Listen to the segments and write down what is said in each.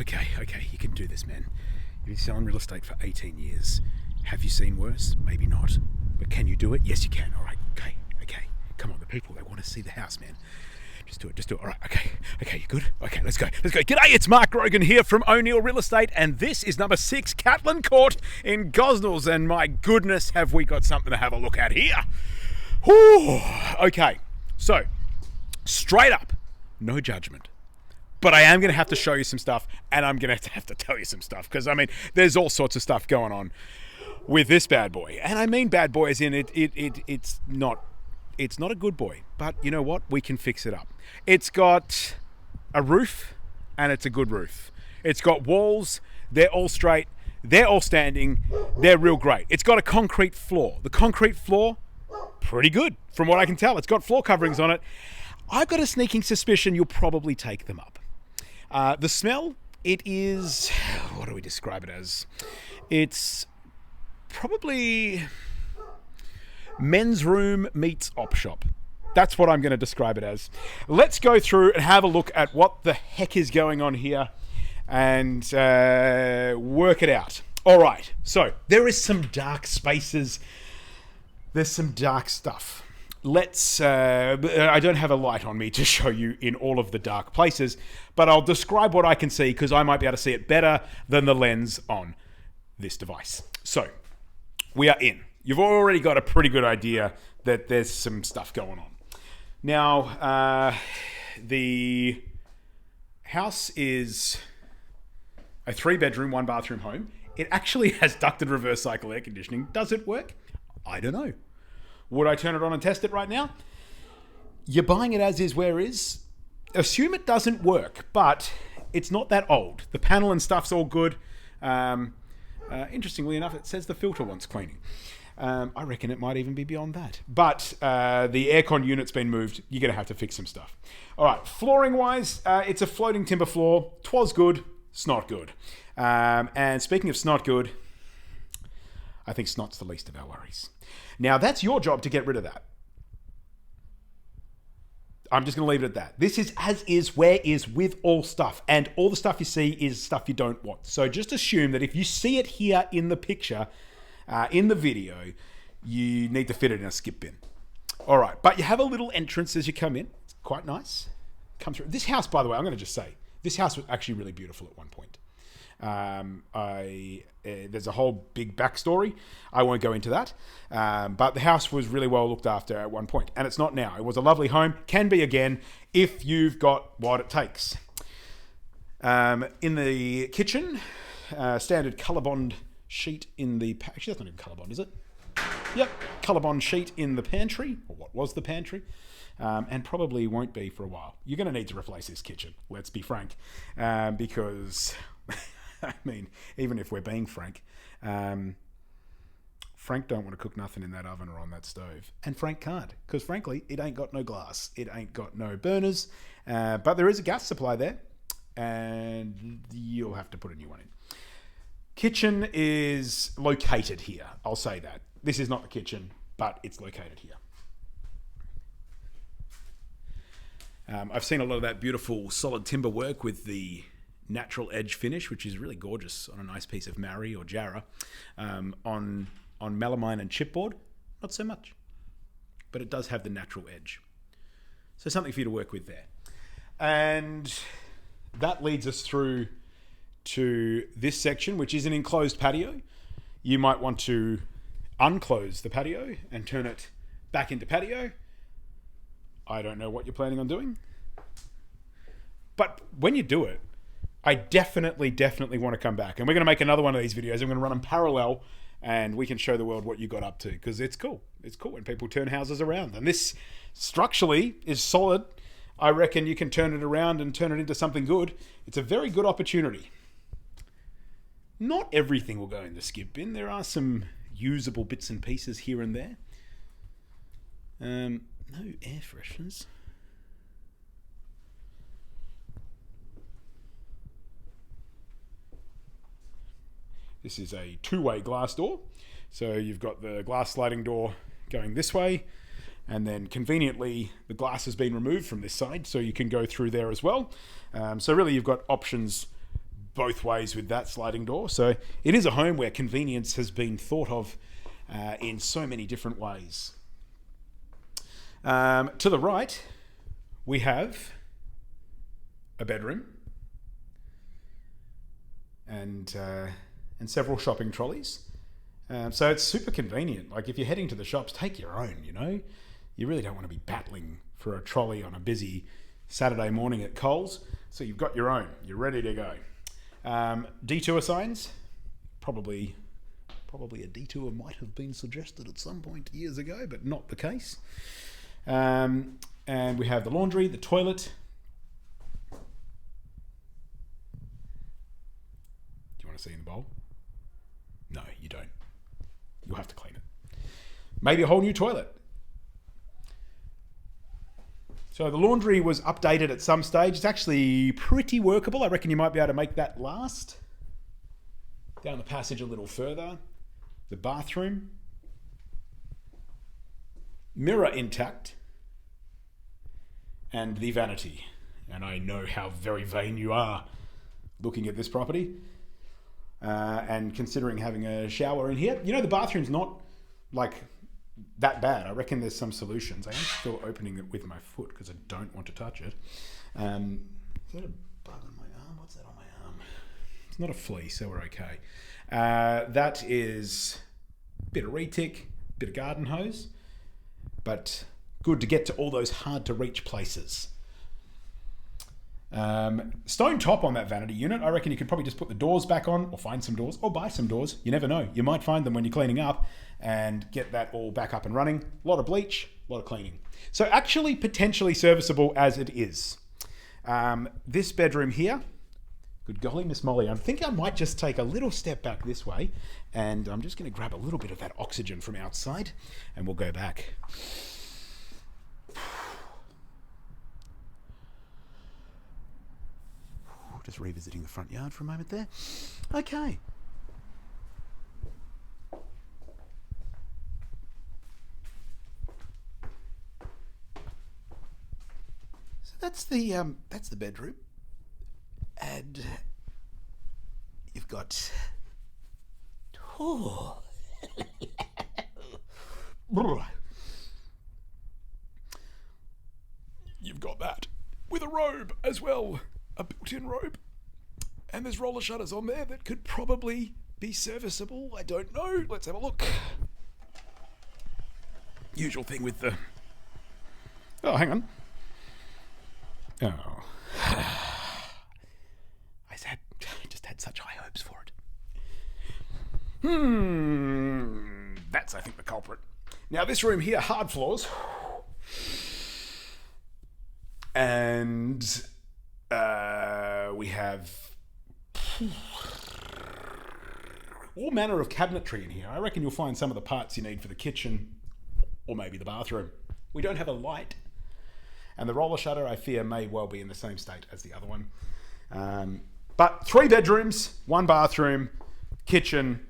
Okay, you can do this, man. You've been selling real estate for 18 years. Have you seen worse? Maybe not. But can you do it? Yes, you can. All right, okay. Come on, the people, they want to see the house, man. Just do it. All right, okay, you good? Okay, let's go. G'day, it's Mark Grogan here from O'Neill Real Estate, and this is number 6 Catlin Court in Gosnells, and my goodness, have we got something to have a look at here. Whew. Okay, so, straight up, no judgment. But I am going to have to show you some stuff, and I'm going to have to tell you some stuff, because, I mean, there's all sorts of stuff going on with this bad boy. And I mean bad boy as in it's not a good boy. But you know what? We can fix it up. It's got a roof, and it's a good roof. It's got walls. They're all straight. They're all standing. They're real great. It's got a concrete floor. The concrete floor, pretty good from what I can tell. It's got floor coverings on it. I've got a sneaking suspicion you'll probably take them up. The smell, it is, what do we describe it as? It's probably men's room meets op shop. That's what I'm going to describe it as. Let's go through and have a look at what the heck is going on here and work it out. All right, so there is some dark spaces. There's some dark stuff. I don't have a light on me to show you in all of the dark places, but I'll describe what I can see because I might be able to see it better than the lens on this device. So, we are in. You've already got a pretty good idea that there's some stuff going on. Now, the house is a 3-bedroom, 1-bathroom home. It actually has ducted reverse cycle air conditioning. Does it work? I don't know. Would I turn it on and test it right now? You're buying it as is, where is. Assume it doesn't work, but it's not that old. The panel and stuff's all good. Interestingly enough, it says the filter wants cleaning. I reckon it might even be beyond that. But the aircon unit's been moved. You're going to have to fix some stuff. All right, flooring-wise, it's a floating timber floor. 'Twas good, snot good. And speaking of snot good, I think snot's the least of our worries. Now, that's your job to get rid of that. I'm just going to leave it at that. This is as is, where is, with all stuff. And all the stuff you see is stuff you don't want. So just assume that if you see it here in the picture, in the video, you need to fit it in a skip bin. All right, but you have a little entrance as you come in. It's quite nice. Come through. This house, by the way, I'm going to just say, this house was actually really beautiful at one point. There's a whole big backstory. I won't go into that. But the house was really well looked after at one point, and it's not now. It was a lovely home. Can be again if you've got what it takes. In the kitchen, standard ColourBond sheet in the... Actually, that's not even ColourBond, is it? Yep, ColourBond sheet in the pantry, or what was the pantry. And probably won't be for a while. You're going to need to replace this kitchen, let's be frank. Because... I mean, even if we're being frank, Frank don't want to cook nothing in that oven or on that stove. And Frank can't, because frankly, it ain't got no glass. It ain't got no burners. But there is a gas supply there, and you'll have to put a new one in. Kitchen is located here. I'll say that. This is not the kitchen, but it's located here. I've seen a lot of that beautiful solid timber work with the natural edge finish, which is really gorgeous on a nice piece of Marri or Jarrah. On melamine and chipboard, not so much. But it does have the natural edge. So something for you to work with there. And that leads us through to this section, which is an enclosed patio. You might want to unclose the patio and turn it back into patio. I don't know what you're planning on doing. But when you do it, I definitely want to come back. And we're going to make another one of these videos. I'm going to run them parallel, and we can show the world what you got up to, because it's cool. It's cool when people turn houses around. And this structurally is solid. I reckon you can turn it around and turn it into something good. It's a very good opportunity. Not everything will go in the skip bin. There are some usable bits and pieces here and there. No air fresheners. This is a 2-way glass door. So you've got the glass sliding door going this way, and then conveniently the glass has been removed from this side, so you can go through there as well. So really you've got options both ways with that sliding door. So it is a home where convenience has been thought of in so many different ways. To the right, we have a bedroom and several shopping trolleys. So it's super convenient. Like if you're heading to the shops, take your own, you know. You really don't want to be battling for a trolley on a busy Saturday morning at Coles. So you've got your own. You're ready to go. Detour signs. Probably a detour might have been suggested at some point years ago, but not the case. And we have the laundry, the toilet. Do you want to see in the bowl? No, you don't. You'll have to clean it. Maybe a whole new toilet. So the laundry was updated at some stage. It's actually pretty workable. I reckon you might be able to make that last. Down the passage a little further. The bathroom. Mirror intact. And the vanity. And I know how very vain you are looking at this property. And considering having a shower in here. You know, the bathroom's not like that bad. I reckon there's some solutions. I am still opening it with my foot because I don't want to touch it. Is that a bug on my arm? What's that on my arm? It's not a flea, so we're okay. That is a bit of retic, bit of garden hose, but good to get to all those hard to reach places. Stone top on that vanity unit. I reckon you could probably just put the doors back on, or find some doors, or buy some doors. You never know. You might find them when you're cleaning up and get that all back up and running. A lot of bleach, a lot of cleaning. So actually potentially serviceable as it is. This bedroom here, good golly, Miss Molly, I think I might just take a little step back this way, and I'm just going to grab a little bit of that oxygen from outside, and we'll go back. Just revisiting the front yard for a moment there. Okay. So that's the bedroom, and you've got you've got that with a robe as well. A built-in robe, and there's roller shutters on there that could probably be serviceable. I don't know. Let's have a look. Usual thing with the... Oh, hang on. Oh. I just had such high hopes for it. That's, I think, the culprit. Now, this room here, hard floors. And... we have all manner of cabinetry in here. I reckon you'll find some of the parts you need for the kitchen or maybe the bathroom. We don't have a light, and the roller shutter, I fear, may well be in the same state as the other one. But 3 bedrooms, 1 bathroom, kitchen,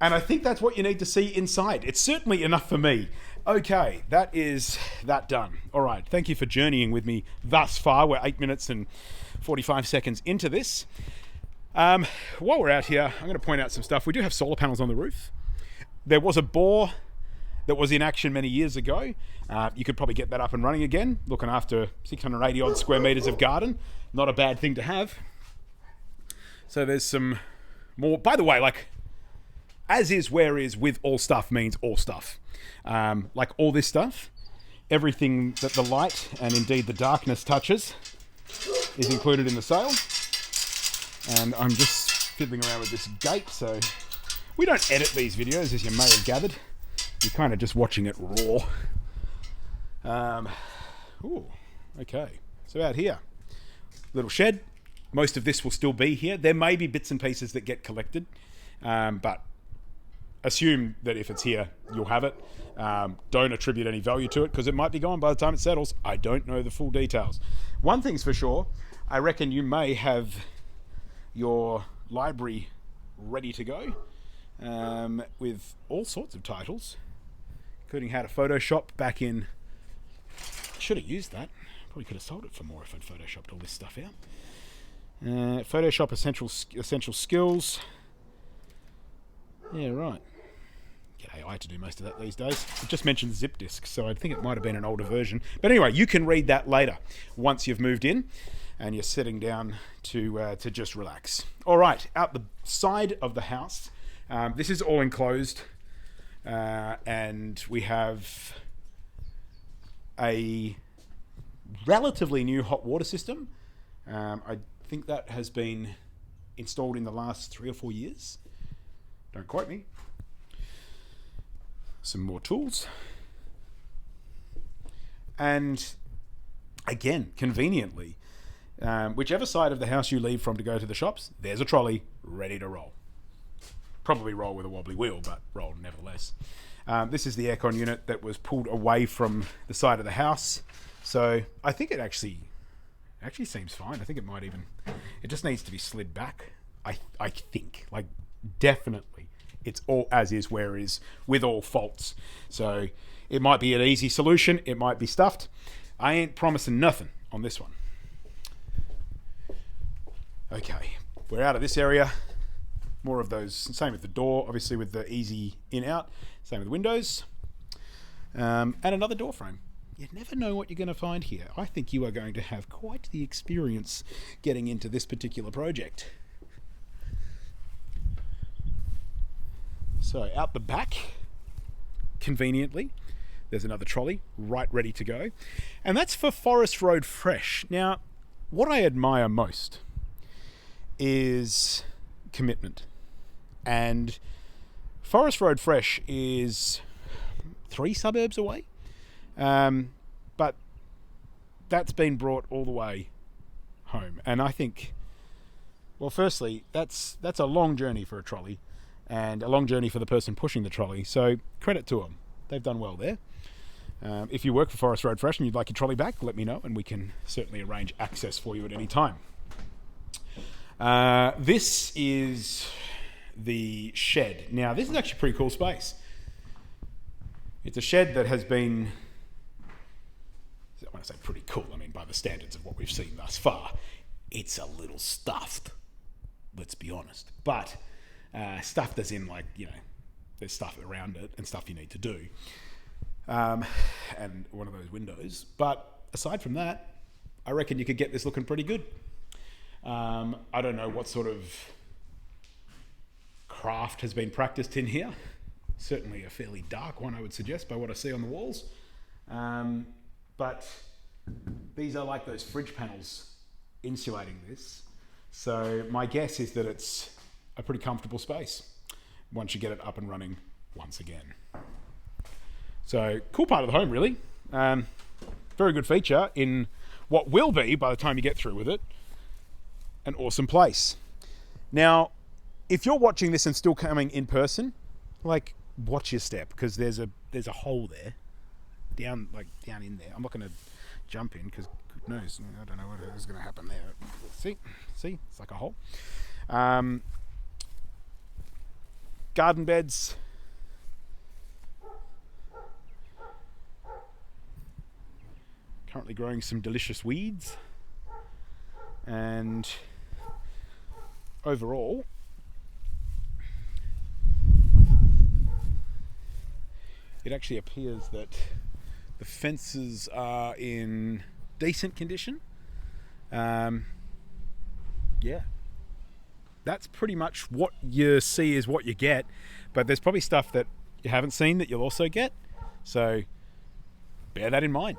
and I think that's what you need to see inside. It's certainly enough for me. Okay, that is that done. All right, thank you for journeying with me thus far. We're 8 minutes and 45 seconds into this. While we're out here, I'm going to point out some stuff. We do have solar panels on the roof. There was a bore that was in action many years ago. You could probably get that up and running again, looking after 680 odd square meters of garden. Not a bad thing to have. So there's some more. By the way, like, as is, where is, with all stuff means all stuff. Like all this stuff, everything that the light and indeed the darkness touches is included in the sale. And I'm just fiddling around with this gate, so we don't edit these videos, as you may have gathered. You're kind of just watching it raw. Okay. So out here, little shed. Most of this will still be here. There may be bits and pieces that get collected, but assume that if it's here, you'll have it. Don't attribute any value to it because it might be gone by the time it settles. I don't know the full details. One thing's for sure, I reckon you may have your library ready to go with all sorts of titles, including how to Photoshop back in... Should have used that. Probably could have sold it for more if I'd Photoshopped all this stuff out. Photoshop essential skills. Yeah, right. Get AI to do most of that these days. It just mentioned zip disk, so I think it might have been an older version. But anyway, you can read that later once you've moved in and you're sitting down to just relax. All right, out the side of the house, this is all enclosed, and we have a relatively new hot water system. I think that has been installed in the last 3 or 4 years. Don't quote me. Some more tools. And again, conveniently, whichever side of the house you leave from to go to the shops, there's a trolley ready to roll. Probably roll with a wobbly wheel, but roll nevertheless. This is the aircon unit that was pulled away from the side of the house. So I think it actually seems fine. I think it might even... It just needs to be slid back. I think. Like, definitely. It's all as is, where is, with all faults. So it might be an easy solution. It might be stuffed. I ain't promising nothing on this one. Okay, we're out of this area. More of those. Same with the door, obviously, with the easy in-out. Same with the windows. And another door frame. You never know what you're going to find here. I think you are going to have quite the experience getting into this particular project. So out the back, conveniently, there's another trolley right ready to go. And that's for Forest Road Fresh. Now, what I admire most is commitment. And Forest Road Fresh is 3 suburbs away. But that's been brought all the way home. And I think, well, firstly, that's a long journey for a trolley. And a long journey for the person pushing the trolley. So credit to them. They've done well there. If you work for Forest Road Fresh and you'd like your trolley back, let me know and we can certainly arrange access for you at any time. This is the shed. Now, this is actually a pretty cool space. It's a shed that has been, when I say pretty cool, I mean by the standards of what we've seen thus far, it's a little stuffed, let's be honest. But stuffed as in, like, you know, there's stuff around it and stuff you need to do. And one of those windows. But aside from that, I reckon you could get this looking pretty good. I don't know what sort of craft has been practiced in here. Certainly a fairly dark one, I would suggest, by what I see on the walls. But these are like those fridge panels insulating this. So my guess is that it's a pretty comfortable space once you get it up and running once again. So cool part of the home, really. Very good feature in what will be, by the time you get through with it, an awesome place. Now, if you're watching this and still coming in person, like, watch your step, because there's a hole there, down in there. I'm not going to jump in because good knows, I don't know what is going to happen there. See, it's like a hole. Garden beds. Currently growing some delicious weeds. And overall, it actually appears that the fences are in decent condition. Yeah. That's pretty much what you see is what you get, but there's probably stuff that you haven't seen that you'll also get, so bear that in mind.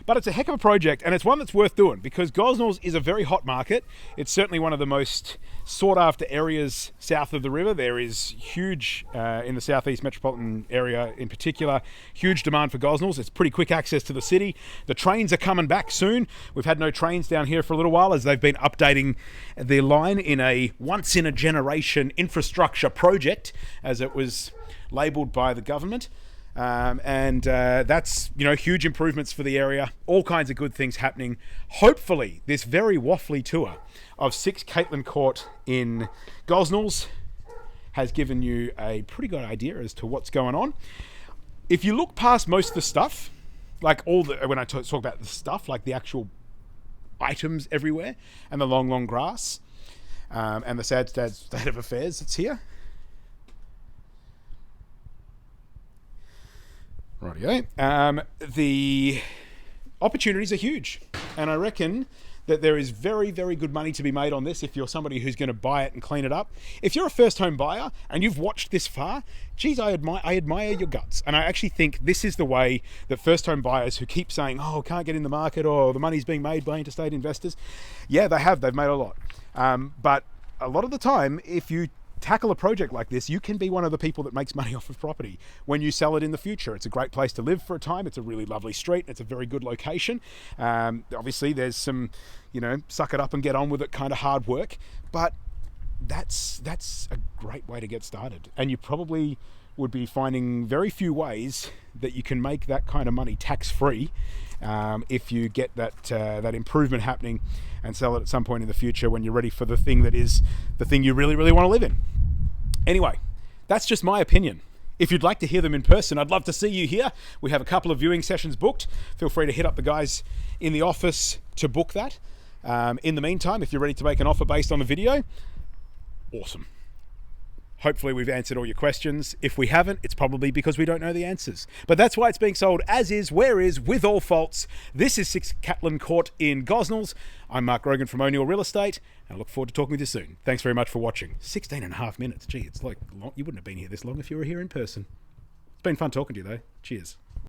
But it's a heck of a project, and it's one that's worth doing, because Gosnells is a very hot market. It's certainly one of the most sought after areas south of the river. There is huge, in the southeast metropolitan area in particular, huge demand for Gosnells. It's pretty quick access to the city. The trains are coming back soon. We've had no trains down here for a little while, as they've been updating their line in a once in a generation infrastructure project, as it was labelled by the government. That's, huge improvements for the area. All kinds of good things happening. Hopefully, this very waffly tour of 6 Caitlin Court in Gosnells has given you a pretty good idea as to what's going on. If you look past most of the stuff, like when I talk about the stuff, like the actual items everywhere, and the long, long grass, and the sad state of affairs that's here. Rightio. The opportunities are huge, and I reckon that there is very, very good money to be made on this if you're somebody who's going to buy it and clean it up. If you're a first home buyer and you've watched this far, geez, I admire your guts. And I actually think this is the way that first home buyers who keep saying, oh, can't get in the market, or the money's being made by interstate investors. Yeah, they've made a lot. But a lot of the time, if you tackle a project like this, you can be one of the people that makes money off of property when you sell it in the future. It's a great place to live for a time. It's a really lovely street. It's a very good location. Obviously, there's some, suck it up and get on with it kind of hard work, but that's a great way to get started. And you probably would be finding very few ways that you can make that kind of money tax-free if you get that improvement happening and sell it at some point in the future when you're ready for the thing that is the thing you really, really want to live in. Anyway, that's just my opinion. If you'd like to hear them in person, I'd love to see you here. We have a couple of viewing sessions booked. Feel free to hit up the guys in the office to book that. In the meantime, if you're ready to make an offer based on the video, awesome. Hopefully we've answered all your questions. If we haven't, it's probably because we don't know the answers. But that's why it's being sold as is, where is, with all faults. This is 6 Catlin Court in Gosnells. I'm Mark Grogan from O'Neill Real Estate, and I look forward to talking with you soon. Thanks very much for watching. 16 and a half minutes. Gee, it's like long. You wouldn't have been here this long if you were here in person. It's been fun talking to you though. Cheers.